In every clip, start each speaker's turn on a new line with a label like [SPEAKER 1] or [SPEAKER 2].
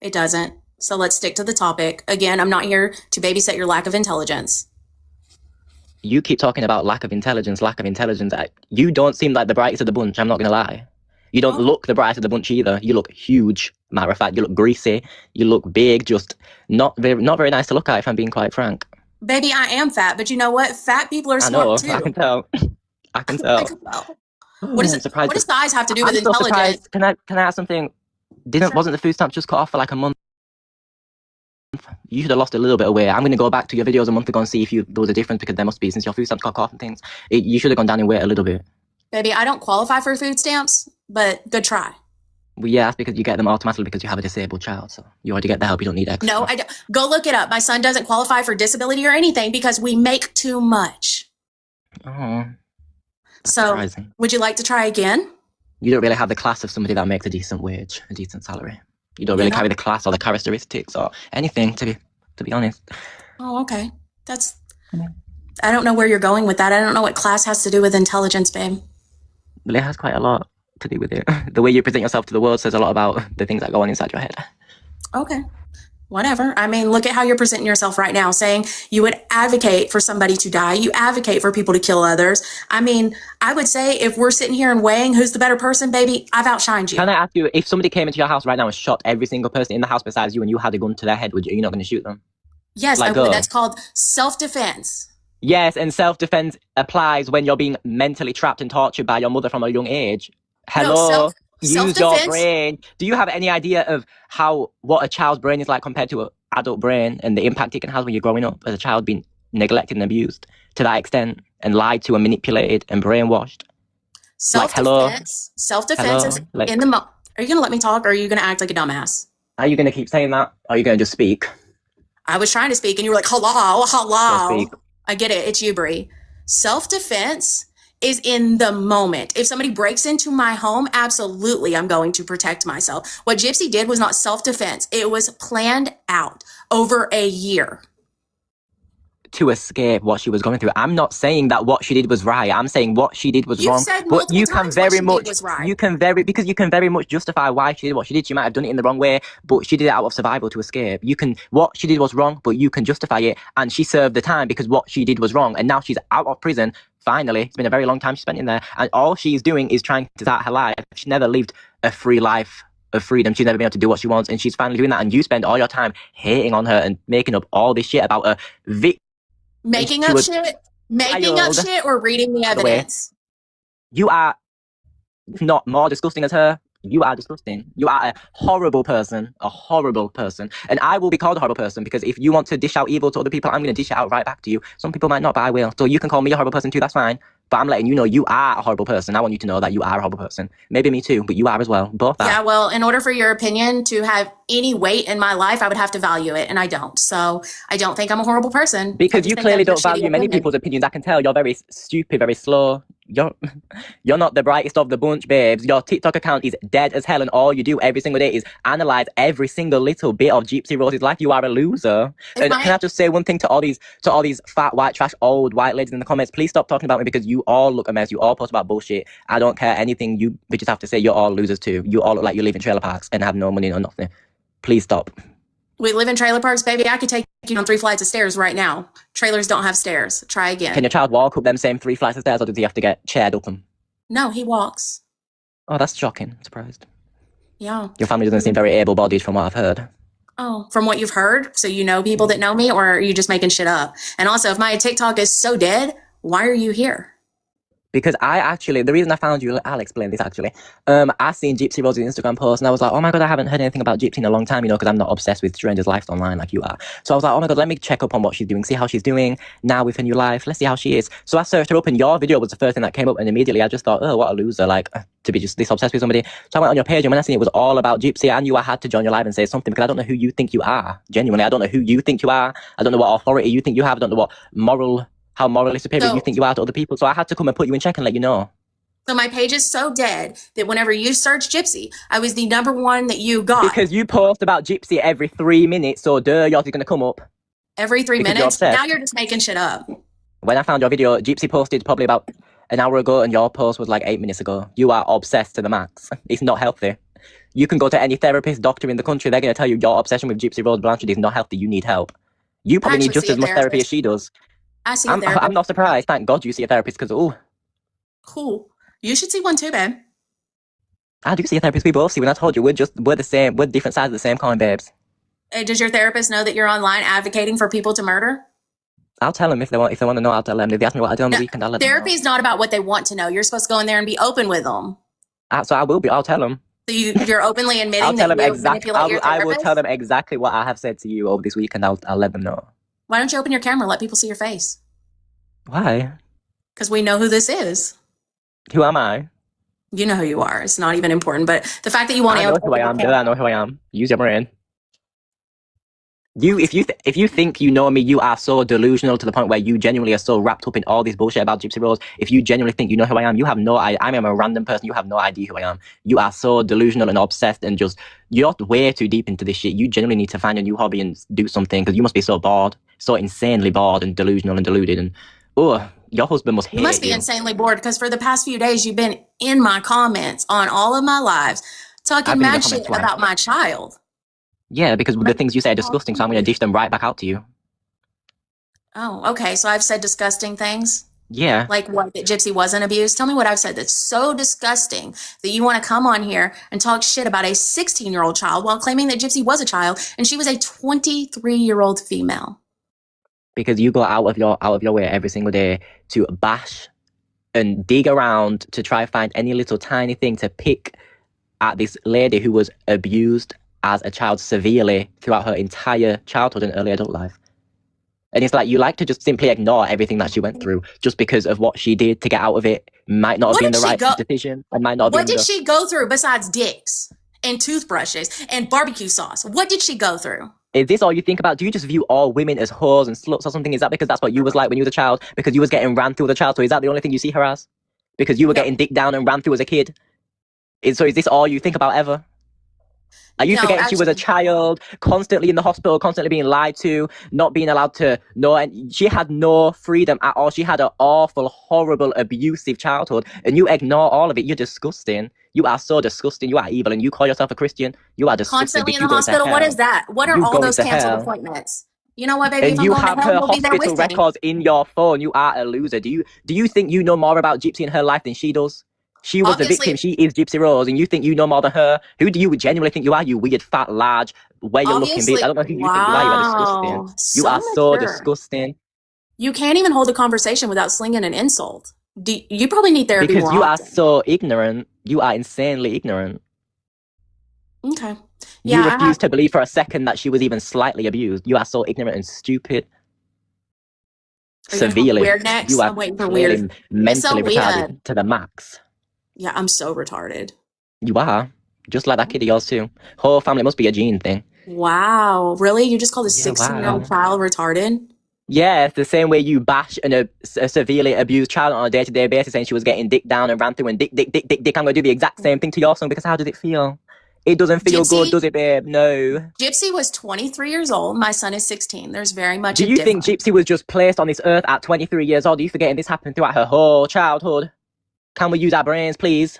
[SPEAKER 1] It doesn't. So let's stick to the topic. Again, I'm not here to babysit your lack of intelligence.
[SPEAKER 2] You keep talking about lack of intelligence. You don't seem like the brightest of the bunch, I'm not going to lie. You don't look the brightest of the bunch either. You look huge, matter of fact. You look greasy. You look big, just not very nice to look at, if I'm being quite frank.
[SPEAKER 1] Baby, I am fat, but you know what? Fat people are smart too.
[SPEAKER 2] I can tell. I can tell.
[SPEAKER 1] What does size have to do with intelligence?
[SPEAKER 2] Can I ask something? Wasn't the food stamp just cut off for like a month? You should have lost a little bit of weight. I'm going to go back to your videos a month ago and see if there was a difference, because there must be, since your food stamps got cut off and things. You should have gone down in weight a little bit.
[SPEAKER 1] Baby, I don't qualify for food stamps, but good try.
[SPEAKER 2] Well, yeah, that's because you get them automatically because you have a disabled child. So you already get the help. You don't need extra.
[SPEAKER 1] No, I don't. Go look it up. My son doesn't qualify for disability or anything because we make too much.
[SPEAKER 2] Oh.
[SPEAKER 1] So,
[SPEAKER 2] surprising.
[SPEAKER 1] Would you like to try again?
[SPEAKER 2] You don't really have the class of somebody that makes a decent wage, a decent salary. You don't really carry the class or the characteristics or anything, to be honest.
[SPEAKER 1] Oh, okay. I don't know where you're going with that. I don't know what class has to do with intelligence, babe.
[SPEAKER 2] Well, it has quite a lot to do with it. The way you present yourself to the world says a lot about the things that go on inside your head.
[SPEAKER 1] Okay. Whatever. I mean, look at how you're presenting yourself right now, saying you would advocate for somebody to die. You advocate for people to kill others. I mean, I would say if we're sitting here and weighing who's the better person, baby, I've outshined you.
[SPEAKER 2] Can I ask you, if somebody came into your house right now and shot every single person in the house besides you and you had a gun to their head, you're not going to shoot them?
[SPEAKER 1] Yes, I would. That's called self-defense.
[SPEAKER 2] Yes, and self-defense applies when you're being mentally trapped and tortured by your mother from a young age. Hello? Use your brain. Do you have any idea of what a child's brain is like compared to an adult brain, and the impact it can have when you're growing up as a child, being neglected and abused to that extent, and lied to and manipulated and brainwashed?
[SPEAKER 1] Self-defense is in the moment. Are you going to let me talk, or are you going to act like a dumbass?
[SPEAKER 2] Are you going to keep saying that? Or are you going to just speak?
[SPEAKER 1] I was trying to speak, and you were like, hello. I get it. It's you, Bree. Self-defense is in the moment. If somebody breaks into my home, absolutely, I'm going to protect myself. What Gypsy did was not self-defense. It was planned out over a year.
[SPEAKER 2] To escape what she was going through. I'm not saying that what she did was right. I'm saying what she did was wrong.
[SPEAKER 1] Said but you can very much,
[SPEAKER 2] you can very much justify why she did what she did. She might have done it in the wrong way, but she did it out of survival to escape. What she did was wrong, but you can justify it, and she served the time because what she did was wrong, and now she's out of prison. Finally, it's been a very long time she spent in there, and all she's doing is trying to start her life. She never lived a free life of freedom. She's never been able to do what she wants, and she's finally doing that, and you spend all your time hating on her and making up all this shit about her
[SPEAKER 1] Making up shit or reading the evidence?
[SPEAKER 2] You are not more disgusting as her. You are disgusting. You are a horrible person. And I will be called a horrible person, because if you want to dish out evil to other people, I'm going to dish it out right back to you. Some people might not, but I will. So you can call me a horrible person too, that's fine. But I'm letting you know you are a horrible person. I want you to know that you are a horrible person. Maybe me too, but you are as well. Both are.
[SPEAKER 1] Yeah, well, in order for your opinion to have any weight in my life, I would have to value it, and I don't. So I don't think I'm a horrible person.
[SPEAKER 2] Because you clearly don't value many people's opinions. I can tell you're very stupid, very slow. You're not the brightest of the bunch, babes. Your TikTok account is dead as hell, and all you do every single day is analyze every single little bit of GypsyRose's life. You are a loser. And can I just say one thing to all these fat white trash old white ladies in the comments? Please stop talking about me, because you all look a mess. You all post about bullshit. I don't care anything you bitches have to say. You're all losers too. You all look like you live in trailer parks and have no money or nothing. Please stop.
[SPEAKER 1] We live in trailer parks, baby. I could take you on 3 flights of stairs right now. Trailers don't have stairs. Try again.
[SPEAKER 2] Can your child walk up them same 3 flights of stairs, or does he have to get chaired up them?
[SPEAKER 1] No, he walks.
[SPEAKER 2] Oh, that's shocking. I'm surprised.
[SPEAKER 1] Yeah.
[SPEAKER 2] Your family doesn't seem very able-bodied from what I've heard.
[SPEAKER 1] Oh, from what you've heard? So you know people that know me, or are you just making shit up? And also, if my TikTok is so dead, why are you here?
[SPEAKER 2] Because the reason I found you, I'll explain this actually. I seen GypsyRose's Instagram post, and I was like, oh my God, I haven't heard anything about Gypsy in a long time, because I'm not obsessed with strangers' lives online like you are. So I was like, oh my God, let me check up on what she's doing, see how she's doing now with her new life. Let's see how she is. So I searched her up, and your video was the first thing that came up, and immediately I just thought, oh, what a loser, to be just this obsessed with somebody. So I went on your page, and when I seen it was all about Gypsy, I knew I had to join your live and say something, because I don't know who you think you are. Genuinely, I don't know who you think you are. I don't know what authority you think you have. I don't know how morally superior you think you are to other people. So I had to come and put you in check and let you know.
[SPEAKER 1] So my page is so dead that whenever you search Gypsy, I was the #1 that you got.
[SPEAKER 2] Because you post about Gypsy every 3 minutes, so yours is going to come up.
[SPEAKER 1] Every 3 minutes? Now you're just making shit up.
[SPEAKER 2] When I found your video, Gypsy posted probably about an hour ago, and your post was like 8 minutes ago. You are obsessed to the max. It's not healthy. You can go to any therapist, doctor in the country. They're going to tell you your obsession with GypsyRose Blanchard is not healthy. You need help. You probably need just as much therapy as she does.
[SPEAKER 1] I see a therapist.
[SPEAKER 2] I'm not surprised. Thank God you see a therapist because, oh.
[SPEAKER 1] Cool. You should see one too, babe.
[SPEAKER 2] I do see a therapist. We both see. When I told you, we're the same. We're different sides of the same coin, babes.
[SPEAKER 1] Does your therapist know that you're online advocating for people to murder?
[SPEAKER 2] I'll tell them if they want to know. I'll tell them. If they ask me what I do on the weekend, I'll let them know.
[SPEAKER 1] Therapy is not about what they want to know. You're supposed to go in there and be open with them.
[SPEAKER 2] So I will be. I'll tell them.
[SPEAKER 1] So you're openly admitting
[SPEAKER 2] I'll tell
[SPEAKER 1] that
[SPEAKER 2] them
[SPEAKER 1] you manipulate your therapist?
[SPEAKER 2] I will tell them exactly what I have said to you over this weekend. I'll let them know.
[SPEAKER 1] Why don't you open your camera? Let people see your face.
[SPEAKER 2] Why?
[SPEAKER 1] Because we know who this is.
[SPEAKER 2] Who am I?
[SPEAKER 1] You know who you are. It's not even important. But the fact that you want to...
[SPEAKER 2] I know who I am. I know who I am. Use your brain. If you think you know me, you are so delusional to the point where you genuinely are so wrapped up in all this bullshit about GypsyRose. If you genuinely think you know who I am, you have no idea. I am a random person. You have no idea who I am. You are so delusional and obsessed and you're way too deep into this shit. You genuinely need to find a new hobby and do something because you must be so bored, so insanely bored and delusional and deluded. And your husband must hate you.
[SPEAKER 1] You must be insanely bored because for the past few days, you've been in my comments on all of my lives talking mad shit about my child.
[SPEAKER 2] Yeah, because the things you say are disgusting, so I'm going to dish them right back out to you.
[SPEAKER 1] Oh, okay. So I've said disgusting things?
[SPEAKER 2] Yeah.
[SPEAKER 1] Like what, that Gypsy wasn't abused? Tell me what I've said that's so disgusting that you want to come on here and talk shit about a 16-year-old child while claiming that Gypsy was a child and she was a 23-year-old female.
[SPEAKER 2] Because you go out of your way every single day to bash and dig around to try to find any little tiny thing to pick at this lady who was abused as a child severely throughout her entire childhood and early adult life. And it's like you like to just simply ignore everything that she went through just because of what she did to get out of it. Might not have been the right decision. And might not have been.
[SPEAKER 1] What did she go through besides dicks and toothbrushes and barbecue sauce? What did she go through?
[SPEAKER 2] Is this all you think about? Do you just view all women as whores and sluts or something? Is that because that's what you was like when you was a child? Because you was getting ran through as a child? So is that the only thing you see her as? Because you were getting dicked down and ran through as a kid? So is this all you think about ever? Are you forgetting she was a child, constantly in the hospital, constantly being lied to, not being allowed to know, and she had no freedom at all. She had an awful, horrible, abusive childhood, and you ignore all of it. You're disgusting. You are so disgusting. You are evil, and you call yourself a Christian. You are disgusting.
[SPEAKER 1] Constantly in the hospital? What is that? What are all those canceled appointments? You know what, baby?
[SPEAKER 2] And you have her hospital records in your phone. You are a loser. Do you think you know more about Gypsy and her life than she does? She was the victim. She is GypsyRose, and you think you know more than her? Who do you genuinely think you are? You weird, fat, large, way-looking bitch. I don't know who you think you are. You are disgusting. You are so disgusting.
[SPEAKER 1] You can't even hold a conversation without slinging an insult. You probably need therapy
[SPEAKER 2] because you are so ignorant. You are insanely ignorant.
[SPEAKER 1] Okay.
[SPEAKER 2] Yeah, you refuse to believe for a second that she was even slightly abused. You are so ignorant and stupid. Severely.
[SPEAKER 1] Weird next?
[SPEAKER 2] You are
[SPEAKER 1] I'm waiting for weird.
[SPEAKER 2] Mentally retarded to the max.
[SPEAKER 1] Yeah, I'm so retarded.
[SPEAKER 2] You are. Just like that kid of yours too. Whole family must be a gene thing.
[SPEAKER 1] Wow. Really? You just call the 16-year-old child retarded?
[SPEAKER 2] Yeah, it's the same way you bash a severely abused child on a day-to-day basis saying she was getting dick down and ran through and dick. I'm going to do the exact same thing to your son because how does it feel? It doesn't feel good, does it, babe? No.
[SPEAKER 1] Gypsy was 23 years old. My son is 16. There's very much
[SPEAKER 2] Do you think Gypsy was just placed on this earth at 23 years old? Are you forgetting this happened throughout her whole childhood? Can we use our brains, please?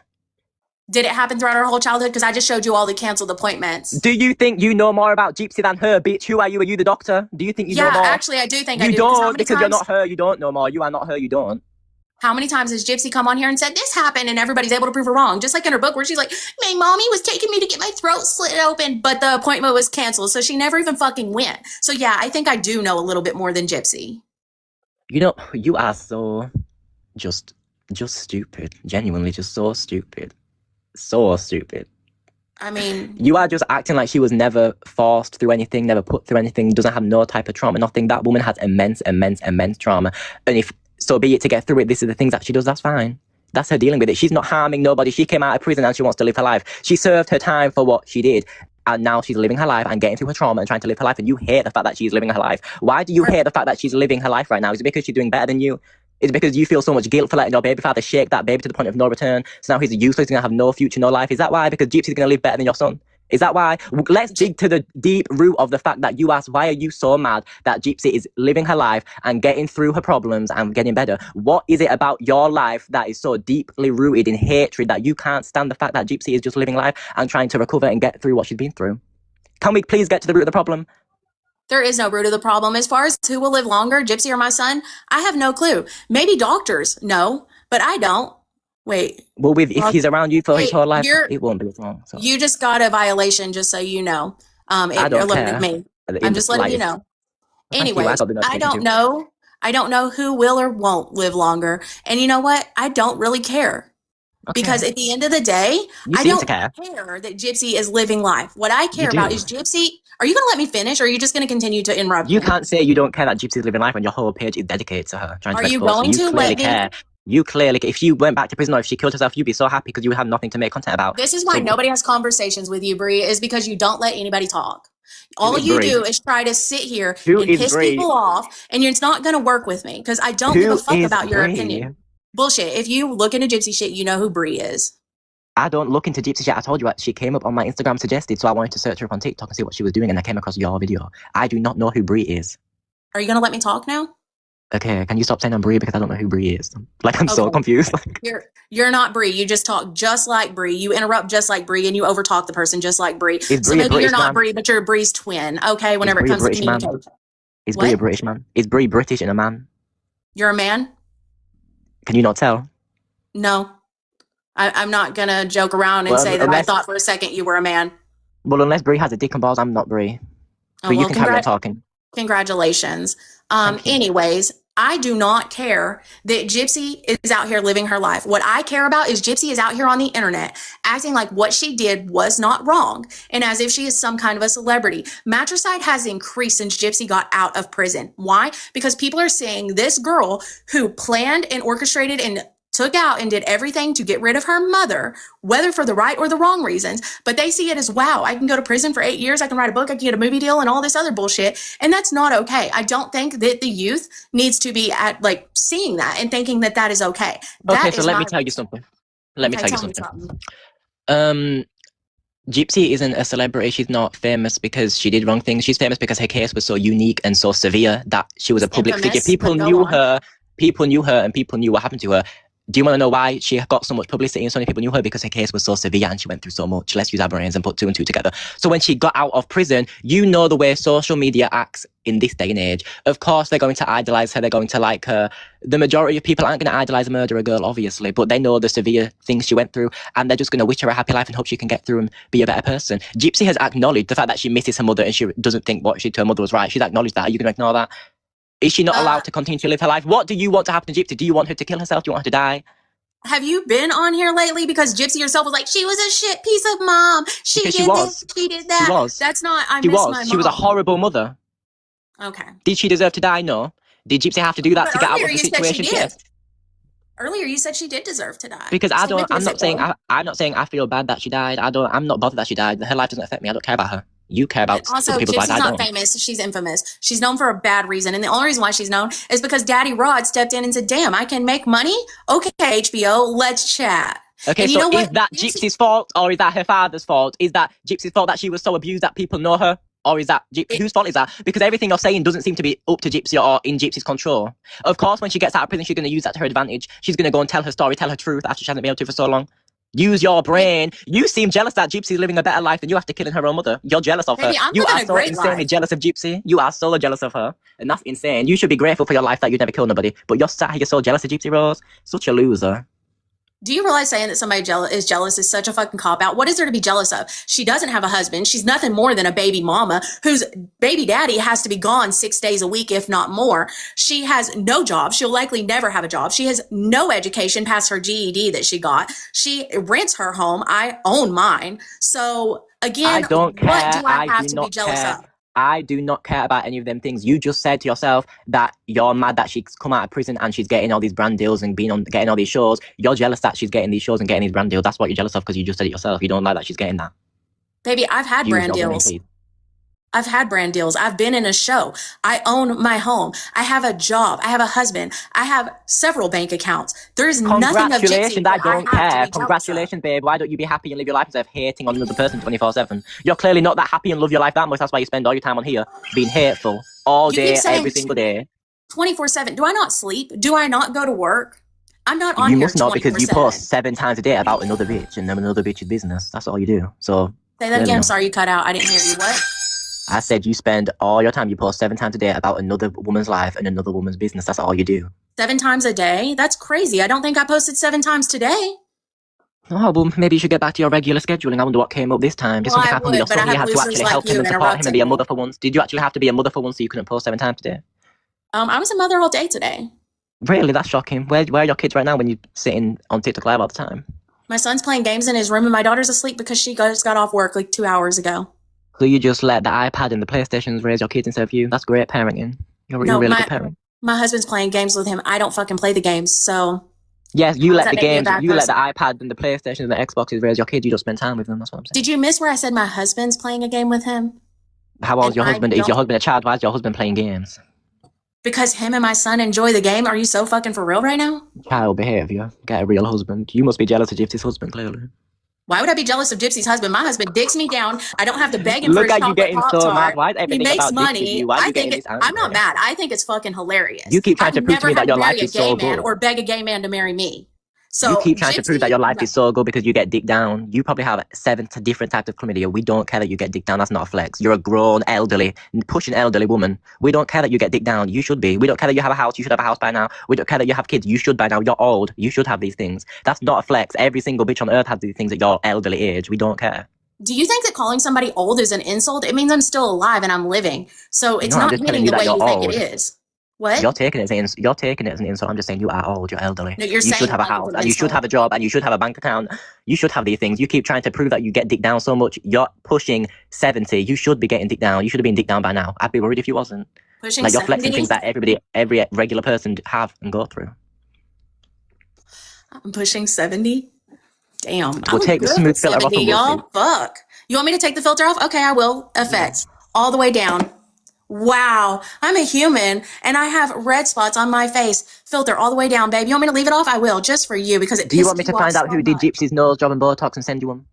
[SPEAKER 1] Did it happen throughout her whole childhood? Because I just showed you all the canceled appointments.
[SPEAKER 2] Do you think you know more about Gypsy than her, bitch? Who are you? Are you the doctor? Do you think you know more?
[SPEAKER 1] Yeah, actually, I do think I do.
[SPEAKER 2] You don't, because you're not her. You don't know more. You are not her. You don't.
[SPEAKER 1] How many times has Gypsy come on here and said this happened and everybody's able to prove her wrong? Just like in her book where she's like, my mommy was taking me to get my throat slit open, but the appointment was canceled. So she never even fucking went. So yeah, I think I do know a little bit more than Gypsy.
[SPEAKER 2] You know, you are so just stupid. Genuinely just so stupid. So stupid.
[SPEAKER 1] I mean,
[SPEAKER 2] you are just acting like she was never forced through anything, never put through anything, doesn't have no type of trauma, nothing. That woman has immense trauma. And if so be it to get through it, this is the things that she does, that's fine. That's her dealing with it. She's not harming nobody. She came out of prison and she wants to live her life. She served her time for what she did. And now she's living her life and getting through her trauma and trying to live her life. And you hate the fact that she's living her life. Why do you hate the fact that she's living her life right now? Is it because she's doing better than you? Is it because you feel so much guilt for letting your baby father shake that baby to the point of no return? So now he's useless, he's going to have no future, no life. Is that why? Because Gypsy's going to live better than your son. Is that why? Let's dig to the deep root of the fact that you asked, why are you so mad that Gypsy is living her life and getting through her problems and getting better? What is it about your life that is so deeply rooted in hatred that you can't stand the fact that Gypsy is just living life and trying to recover and get through what she's been through? Can we please get to the root of the problem?
[SPEAKER 1] There is no root of the problem. As far as who will live longer, Gypsy or my son, I have no clue. Maybe doctors know, but I don't. Wait.
[SPEAKER 2] Well, if he's around you for his whole life, it won't be long. So.
[SPEAKER 1] You just got a violation, just so you know.
[SPEAKER 2] I don't care.
[SPEAKER 1] At me. I'm just letting you know. Anyways, I don't know. I don't know who will or won't live longer. And you know what? I don't really care. Okay. Because at the end of the day, I don't care that Gypsy is living life. What I care about is Gypsy. Are you going to let me finish, or are you just going to continue to interrupt?
[SPEAKER 2] You can't say you don't care that Gypsy is living life when your whole page is dedicated to her.
[SPEAKER 1] Are you going to let me care?
[SPEAKER 2] You clearly, if she went back to prison or if she killed herself, you'd be so happy because you would have nothing to make content about.
[SPEAKER 1] This is why nobody has conversations with you, Bree, is because you don't let anybody talk. All you do is try to sit here and piss people off, and it's not going to work with me because I don't give a fuck about your opinion. Bullshit. If you look into Gypsy shit, you know who Bree is.
[SPEAKER 2] I don't look into Gypsy shit. I told you she came up on my Instagram suggested, so I wanted to search her up on TikTok and see what she was doing, and I came across your video. I do not know who Bree is.
[SPEAKER 1] Are you going to let me talk now?
[SPEAKER 2] Okay, can you stop saying I'm Bree because I don't know who Bree is? Like, I'm so confused.
[SPEAKER 1] You're not Bree. You just talk just like Bree. You interrupt just like Bree, and you overtalk the person just like Bree. So maybe you're not Bree, but you're Bree's twin. Okay, whenever it comes to communication.
[SPEAKER 2] Is Bree a British man? Is Bree British and a man?
[SPEAKER 1] You're a man?
[SPEAKER 2] Can you not tell?
[SPEAKER 1] No. I'm not gonna joke around and say that I thought for a second you were a man.
[SPEAKER 2] Well, unless Bree has a dick and balls, I'm not Bree. But you can carry on talking.
[SPEAKER 1] Congratulations. Anyways, I do not care that Gypsy is out here living her life. What I care about is Gypsy is out here on the internet acting like what she did was not wrong and as if she is some kind of a celebrity. Matricide has increased since Gypsy got out of prison. Why? Because people are saying this girl who planned and orchestrated and took out and did everything to get rid of her mother, whether for the right or the wrong reasons, but they see it as, wow, I can go to prison for 8 years, I can write a book, I can get a movie deal and all this other bullshit, and that's not okay. I don't think that the youth needs to be seeing that and thinking that that is okay.
[SPEAKER 2] Okay, so let me tell you something. Gypsy isn't a celebrity. She's not famous because she did wrong things. She's famous because her case was so unique and so severe that she was a public figure. People knew her, and people knew what happened to her. Do you want to know why she got so much publicity and so many people knew her? Because her case was so severe and she went through so much. Let's use our brains and put two and two together. So when she got out of prison, you know the way social media acts in this day and age. Of course, they're going to idolize her. They're going to like her. The majority of people aren't going to idolize a murderer girl, obviously, but they know the severe things she went through and they're just going to wish her a happy life and hope she can get through and be a better person. Gypsy has acknowledged the fact that she misses her mother and she doesn't think what she did to her mother was right. She's acknowledged that. Are you going to ignore that? Is she not allowed to continue to live her life? What do you want to happen to Gypsy? Do you want her to kill herself? Do you want her to die?
[SPEAKER 1] Have you been on here lately? Because Gypsy herself was like, she was a shit piece of mom. She did this, she did that.
[SPEAKER 2] She was.
[SPEAKER 1] That's not, I miss my mom.
[SPEAKER 2] She was a horrible mother.
[SPEAKER 1] Okay.
[SPEAKER 2] Did she deserve to die? No. Did Gypsy have to do that to get out of the situation? Yes.
[SPEAKER 1] Earlier you said she did deserve to die.
[SPEAKER 2] Because I'm not saying I feel bad that she died. I'm not bothered that she died. Her life doesn't affect me. I don't care about her. You care about
[SPEAKER 1] also
[SPEAKER 2] people's lives.
[SPEAKER 1] Gypsy's not famous. She's infamous. She's known for a bad reason. And the only reason why she's known is because Daddy Rod stepped in and said, damn, I can make money? Okay, HBO, let's chat.
[SPEAKER 2] Okay, so is that Gypsy's fault or is that her father's fault? Is that Gypsy's fault that she was so abused that people know her? Or is that whose fault is that? Because everything you're saying doesn't seem to be up to Gypsy or in Gypsy's control. Of course, when she gets out of prison, she's going to use that to her advantage. She's going to go and tell her story, tell her truth after she hasn't been able to for so long. Use your brain. You seem jealous that Gypsy's living a better life than you after killing her own mother. You're jealous of her. You are so insanely jealous of Gypsy. You are so jealous of her. And that's insane. You should be grateful for your life that you'd never killed nobody. But you're sat here, you're so jealous of GypsyRose. Such a loser.
[SPEAKER 1] Do you realize saying that somebody is jealous is such a fucking cop-out? What is there to be jealous of? She doesn't have a husband. She's nothing more than a baby mama whose baby daddy has to be gone 6 days a week, if not more. She has no job. She'll likely never have a job. She has no education past her GED that she got. She rents her home. I own mine. So, again, what do I have to be jealous of?
[SPEAKER 2] I do not care about any of them things. You just said to yourself that you're mad that she's come out of prison and she's getting all these brand deals and getting all these shows. You're jealous that she's getting these shows and getting these brand deals. That's what you're jealous of because you just said it yourself. You don't like that she's getting that.
[SPEAKER 1] Baby, I've had brand deals. I've had brand deals. I've been in a show. I own my home. I have a job. I have a husband. I have several bank accounts. There's nothing of Gypsy
[SPEAKER 2] Congratulations, I
[SPEAKER 1] that
[SPEAKER 2] don't
[SPEAKER 1] I have to
[SPEAKER 2] care.
[SPEAKER 1] be jealous of.
[SPEAKER 2] Congratulations, babe. Why don't you be happy and live your life instead of hating on another person 24/7? You're clearly not that happy and love your life that much. That's why you spend all your time on here being hateful all
[SPEAKER 1] You keep
[SPEAKER 2] day,
[SPEAKER 1] saying
[SPEAKER 2] every single day.
[SPEAKER 1] 24/7. Do I not sleep? Do I not go to work? I'm not on
[SPEAKER 2] You
[SPEAKER 1] here
[SPEAKER 2] must not, because you
[SPEAKER 1] 24/7.
[SPEAKER 2] post 7 times a day about another bitch and then another bitch's business. That's all you do. So
[SPEAKER 1] Say that again.
[SPEAKER 2] clearly
[SPEAKER 1] I'm
[SPEAKER 2] not.
[SPEAKER 1] sorry, you cut out. I didn't hear you. What?
[SPEAKER 2] I said you spend all your time, you post 7 times a day about another woman's life and another woman's business. That's all you do.
[SPEAKER 1] 7 times a day? That's crazy. I don't think I posted 7 times today.
[SPEAKER 2] Oh, well, maybe you should get back to your regular scheduling. I wonder what came up this time. Did
[SPEAKER 1] Well,
[SPEAKER 2] something
[SPEAKER 1] I
[SPEAKER 2] happen with your
[SPEAKER 1] would, but I
[SPEAKER 2] son? You
[SPEAKER 1] have
[SPEAKER 2] had to
[SPEAKER 1] losers
[SPEAKER 2] actually
[SPEAKER 1] like
[SPEAKER 2] help him
[SPEAKER 1] you
[SPEAKER 2] and support him and be a
[SPEAKER 1] interrupting
[SPEAKER 2] mother
[SPEAKER 1] me.
[SPEAKER 2] for once. Did you actually have to be a mother for once so you couldn't post 7 times today?
[SPEAKER 1] I was a mother all day today.
[SPEAKER 2] Really? That's shocking. Where are your kids right now when you're sitting on TikTok Live all the time?
[SPEAKER 1] My son's playing games in his room and my daughter's asleep because she just got off work like 2 hours ago.
[SPEAKER 2] So you just let the iPad and the PlayStations raise your kids instead of you? That's great parenting. You're a really good parent.
[SPEAKER 1] My husband's playing games with him. I don't fucking play the games, so...
[SPEAKER 2] Yes, you let the games, you let
[SPEAKER 1] person?
[SPEAKER 2] the iPad and the PlayStation and the Xboxes raise your kids. You don't spend time with them. That's what I'm saying.
[SPEAKER 1] Did you miss where I said my husband's playing a game with him?
[SPEAKER 2] How old is
[SPEAKER 1] And
[SPEAKER 2] your
[SPEAKER 1] I
[SPEAKER 2] husband? Is
[SPEAKER 1] don't-
[SPEAKER 2] your husband a child? Why is your husband playing games?
[SPEAKER 1] Because him and my son enjoy the game. Are you so fucking for real right now?
[SPEAKER 2] Child behavior. Get a real husband. You must be jealous of Gypsy's husband, clearly.
[SPEAKER 1] Why would I be jealous of Gypsy's husband? My husband dicks me down. I don't have to beg him for
[SPEAKER 2] Look
[SPEAKER 1] his
[SPEAKER 2] at you
[SPEAKER 1] chocolate
[SPEAKER 2] getting so
[SPEAKER 1] Pop-Tart.
[SPEAKER 2] mad. Why is
[SPEAKER 1] He
[SPEAKER 2] everything
[SPEAKER 1] makes
[SPEAKER 2] about
[SPEAKER 1] money.
[SPEAKER 2] Gypsy? Why are you getting this angry?
[SPEAKER 1] I'm not mad. I think it's fucking hilarious.
[SPEAKER 2] You keep trying to prove to me that your life is so
[SPEAKER 1] I've never had to marry a gay man
[SPEAKER 2] good.
[SPEAKER 1] or beg a gay man to marry me. So
[SPEAKER 2] You keep trying to prove that your life
[SPEAKER 1] Gypsy-
[SPEAKER 2] is so good because you get dicked down. You probably have 7 different types of chlamydia. We don't care that you get dicked down. That's not a flex. You're a grown, elderly, pushing elderly woman. We don't care that you get dicked down. You should be. We don't care that you have a house. You should have a house by now. We don't care that you have kids. You should by now. You're old. You should have these things. That's not a flex. Every single bitch on earth has these things at your elderly age. We don't care.
[SPEAKER 1] Do you think that calling somebody old is an insult? It means I'm still alive and I'm living. So it's not hitting the way you think it is. What?
[SPEAKER 2] You're taking it as an insult. I'm just saying you are old. You're elderly.
[SPEAKER 1] No,
[SPEAKER 2] you should have a house and you should have a job and you should have a bank account. You should have these things. You keep trying to prove that you get dicked down so much. You're pushing 70. You should be getting dicked down. You should have been dicked down by now. I'd be worried if you wasn't.
[SPEAKER 1] Pushing
[SPEAKER 2] like you're
[SPEAKER 1] 70?
[SPEAKER 2] flexing things that every regular person have and go through.
[SPEAKER 1] I'm pushing 70. Damn.
[SPEAKER 2] We'll take the smooth filter off.
[SPEAKER 1] Y'all. Fuck. You want me to take the filter off? Okay, I will. Effects. All the way down. Wow, I'm a human and I have red spots on my face. Filter all the way down, babe. You want me to leave it off? I will, just for you because it pisses
[SPEAKER 2] Do you want me to find out
[SPEAKER 1] so
[SPEAKER 2] who did
[SPEAKER 1] much.
[SPEAKER 2] Gypsy's nose job and Botox and send you one?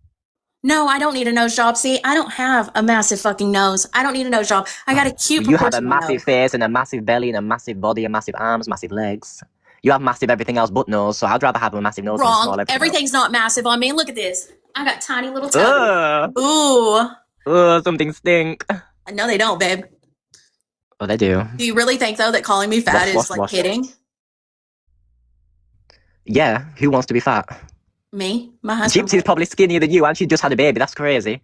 [SPEAKER 1] No, I don't need a nose job. See, I don't have a massive fucking nose. I don't need a nose job. I got a cute
[SPEAKER 2] You have a
[SPEAKER 1] proportional
[SPEAKER 2] massive
[SPEAKER 1] nose.
[SPEAKER 2] face and a massive belly and a massive body and massive arms, massive legs. You have massive everything else but nose, so I'd rather have a massive nose than a small
[SPEAKER 1] Wrong.
[SPEAKER 2] everything
[SPEAKER 1] Everything's not massive on me. Look at this. I got tiny little
[SPEAKER 2] else.
[SPEAKER 1] toes. Ooh.
[SPEAKER 2] Something stink.
[SPEAKER 1] No, they don't, babe.
[SPEAKER 2] Oh, they do.
[SPEAKER 1] Do you really think, though, that calling me fat is like
[SPEAKER 2] wash.
[SPEAKER 1] hitting?
[SPEAKER 2] Yeah, who wants to be fat?
[SPEAKER 1] Me? My husband.
[SPEAKER 2] Gypsy's probably skinnier than you and she just had a baby. That's crazy.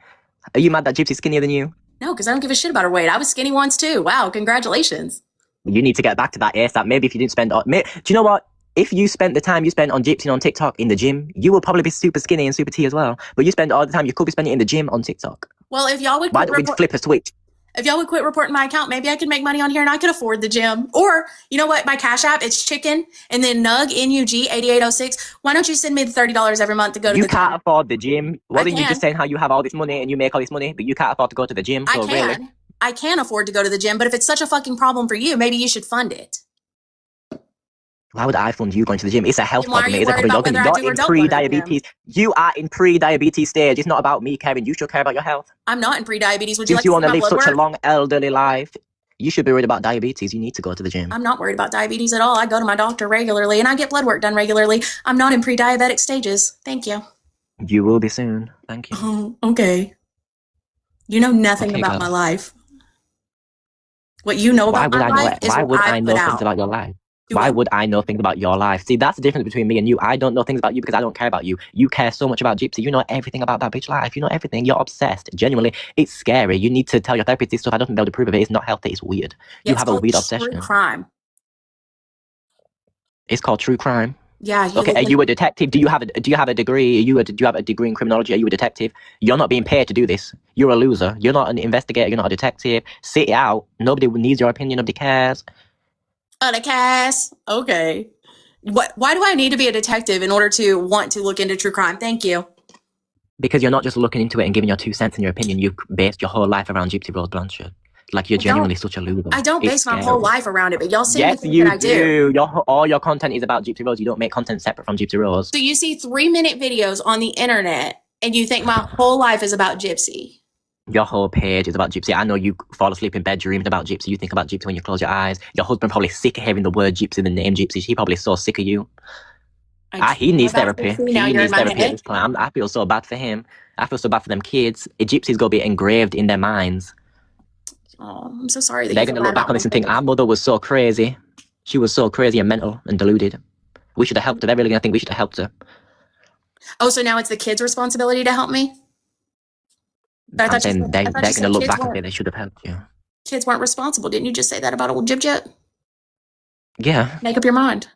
[SPEAKER 2] Are you mad that Gypsy's skinnier than you?
[SPEAKER 1] No, because I don't give a shit about her weight. I was skinny once, too. Wow, congratulations.
[SPEAKER 2] You need to get back to that ASAP. Maybe if you didn't spend... Do you know what? If you spent the time you spent on Gypsy and on TikTok in the gym, you will probably be super skinny and super T as well. But you spend all the time you could be spending in the gym on TikTok.
[SPEAKER 1] Well, if y'all would...
[SPEAKER 2] Why don't we flip a switch?
[SPEAKER 1] If y'all would quit reporting my account, maybe I could make money on here and I could afford the gym. Or, you know what? My Cash App, it's chicken and then Nug, N-U-G, 8806. Why don't you send me the $30 every month to go to the gym?
[SPEAKER 2] You can't afford the gym. Wasn't you just saying how you have all this money and you make all this money, but you can't afford to go to the gym? So really...
[SPEAKER 1] I can afford to go to the gym, but if it's such a fucking problem for you, maybe you should fund it.
[SPEAKER 2] Why would I fund you going to the gym? It's a health problem. It is a problem. You're in
[SPEAKER 1] don't
[SPEAKER 2] pre-diabetes. You are in pre-diabetes stage. It's not about me caring. You should care about your health.
[SPEAKER 1] I'm not in pre-diabetes. Would you
[SPEAKER 2] Since
[SPEAKER 1] like
[SPEAKER 2] you
[SPEAKER 1] to
[SPEAKER 2] want to
[SPEAKER 1] see my
[SPEAKER 2] live
[SPEAKER 1] blood
[SPEAKER 2] such a
[SPEAKER 1] work?
[SPEAKER 2] long elderly life, you should be worried about diabetes. You need to go to the gym.
[SPEAKER 1] I'm not worried about diabetes at all. I go to my doctor regularly and I get blood work done regularly. I'm not in pre-diabetic stages. Thank you.
[SPEAKER 2] You will be soon. Thank you.
[SPEAKER 1] Okay. You know nothing about my life. What you know about my life is what I put out.
[SPEAKER 2] Things about your life? Why would I know things about your life? See, that's the difference between me and you. I don't know things about you because I don't care about you. You care so much about Gypsy. You know everything about that bitch life. You know everything. You're obsessed. Genuinely, it's scary. You need to tell your therapist this stuff. I don't think they'll approve of it. It's not healthy. It's weird.
[SPEAKER 1] Yeah,
[SPEAKER 2] you have a weird obsession.
[SPEAKER 1] True crime.
[SPEAKER 2] It's called true crime.
[SPEAKER 1] Yeah.
[SPEAKER 2] Okay. Are you a detective? Do you have a degree? Do you have a degree in criminology? Are you a detective? You're not being paid to do this. You're a loser. You're not an investigator. You're not a detective. Sit it out. Nobody needs your opinion. Nobody cares. Okay. Why do I need to be a detective in order to want to look into true crime? Thank you. Because you're not just looking into it and giving your 2 cents in your opinion. You based your whole life around GypsyRose Blanchard. Like, you're genuinely such a loser.
[SPEAKER 1] I don't base my whole life around it, but y'all seem to think
[SPEAKER 2] you
[SPEAKER 1] that I do.
[SPEAKER 2] All your content is about GypsyRose. You don't make content separate from GypsyRose.
[SPEAKER 1] So you see 3-minute videos on the internet and you think my whole life is about Gypsy.
[SPEAKER 2] Your whole page is about Gypsy. I know you fall asleep in bed dreaming about Gypsy. You think about Gypsy when you close your eyes. Your husband probably sick of hearing the word Gypsy, the name Gypsy. He probably so sick of you. He needs therapy. He needs therapy at this point. I feel so bad for him. I feel so bad for them kids. Gypsy's gonna be engraved in their minds.
[SPEAKER 1] Oh, I'm so sorry.
[SPEAKER 2] They're gonna look back on this and think our mother was so crazy. She was so crazy and mental and deluded. We should have helped her. They're really gonna think we should have helped her.
[SPEAKER 1] Oh, so now it's the kids' responsibility to help me?
[SPEAKER 2] I'm saying they're gonna look back and say they should have helped you.
[SPEAKER 1] Kids weren't responsible. Didn't you just say that about old Jib Jib?
[SPEAKER 2] Yeah.
[SPEAKER 1] Make up your mind.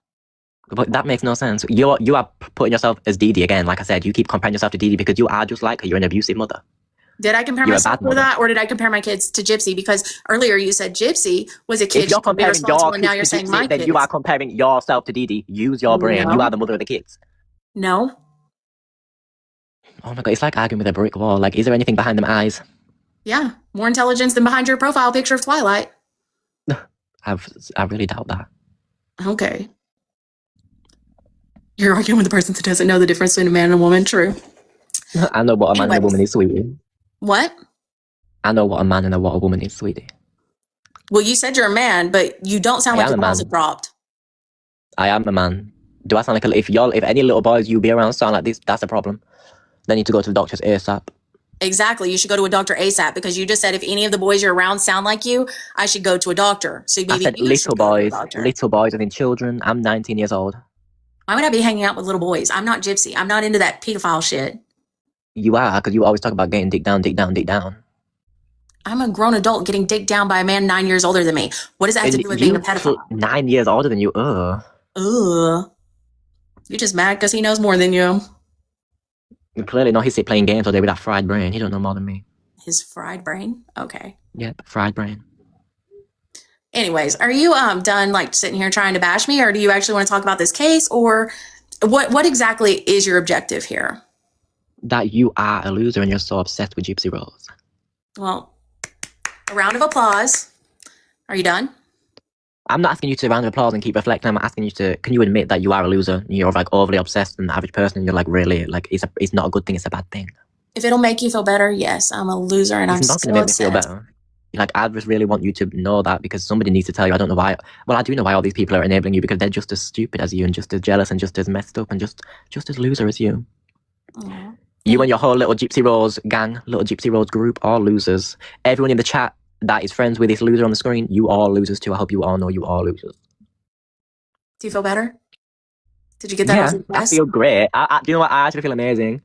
[SPEAKER 2] But that makes no sense. You are putting yourself as Dee Dee again. Like I said, you keep comparing yourself to Dee Dee because you are just like her. You're an abusive mother.
[SPEAKER 1] Did I compare myself to that, or did I compare my kids to Gypsy? Because earlier you said Gypsy was a kid.
[SPEAKER 2] If you're comparing your kids
[SPEAKER 1] and now you're saying my kids.
[SPEAKER 2] Then you are comparing yourself to Dee Dee. Use your brain. No. You are the mother of the kids.
[SPEAKER 1] No.
[SPEAKER 2] Oh my God, it's like arguing with a brick wall. Like, is there anything behind them eyes?
[SPEAKER 1] Yeah, more intelligence than behind your profile picture of Twilight.
[SPEAKER 2] I really doubt that.
[SPEAKER 1] Okay. You're arguing with a person who doesn't know the difference between a man and a woman. True.
[SPEAKER 2] I know what a man and a woman is, sweetie.
[SPEAKER 1] What?
[SPEAKER 2] I know what a man and what a woman is, sweetie.
[SPEAKER 1] Well, you said you're a man, but you don't sound like your balls are dropped.
[SPEAKER 2] I am a man. Do I sound like if any little boys you be around sound like this, that's a problem. They need to go to the doctors ASAP.
[SPEAKER 1] Exactly. You should go to a doctor ASAP because you just said if any of the boys you're around sound like you, I should go to a doctor. So maybe
[SPEAKER 2] I said little boys, I mean children. I'm 19 years old.
[SPEAKER 1] Why would I be hanging out with little boys? I'm not Gypsy. I'm not into that pedophile shit.
[SPEAKER 2] You are, because you always talk about getting dick down, dick down, dick down.
[SPEAKER 1] I'm a grown adult getting dicked down by a man 9 years older than me. What does that have to do with being a pedophile?
[SPEAKER 2] 9 years older than you? Ugh.
[SPEAKER 1] You're just mad because he knows more than you.
[SPEAKER 2] Clearly not. He's playing games all day with that fried brain. He don't know more than me.
[SPEAKER 1] His fried brain? Okay.
[SPEAKER 2] Yep, fried brain.
[SPEAKER 1] Anyways, are you done like sitting here trying to bash me, or do you actually want to talk about this case, or what exactly is your objective here?
[SPEAKER 2] That you are a loser and you're so obsessed with GypsyRose.
[SPEAKER 1] Well, a round of applause. Are you done?
[SPEAKER 2] I'm not asking you to round of applause and keep reflecting. I'm asking you to, can you admit that you are a loser? You're like overly obsessed and the average person, and you're like really like it's not a good thing, it's a bad thing.
[SPEAKER 1] If it'll make you feel better, yes, I'm a loser and I'm
[SPEAKER 2] not going to make me feel better. Like, I just really want you to know that because somebody needs to tell you. I don't know why. Well, I do know why all these people are enabling you, because they're just as stupid as you and just as jealous and just as messed up and just as loser as you. Aww. You and your whole little GypsyRose gang, little GypsyRose group, all losers. Everyone in the chat that is friends with this loser on the screen, you all losers too. I hope you all know you all losers.
[SPEAKER 1] Do you feel better? Did you get that?
[SPEAKER 2] Yeah, I feel great. Do you know what? I actually feel amazing.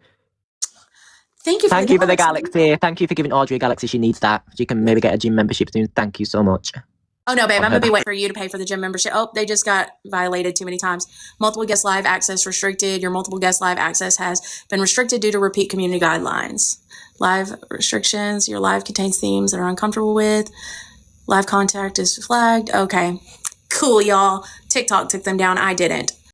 [SPEAKER 1] Thank you
[SPEAKER 2] for the galaxy. Thank you for giving Audrey a galaxy. She needs that. She can maybe get a gym membership soon. Thank you so much.
[SPEAKER 1] Oh, no, babe. I'm going to be waiting for you to pay for the gym membership. Oh, they just got violated too many times. Multiple guest live access restricted. Your multiple guest live access has been restricted due to repeat community guidelines. Live restrictions. Your live contains themes that are uncomfortable with. Live contact is flagged. Okay. Cool, y'all. TikTok took them down. I didn't.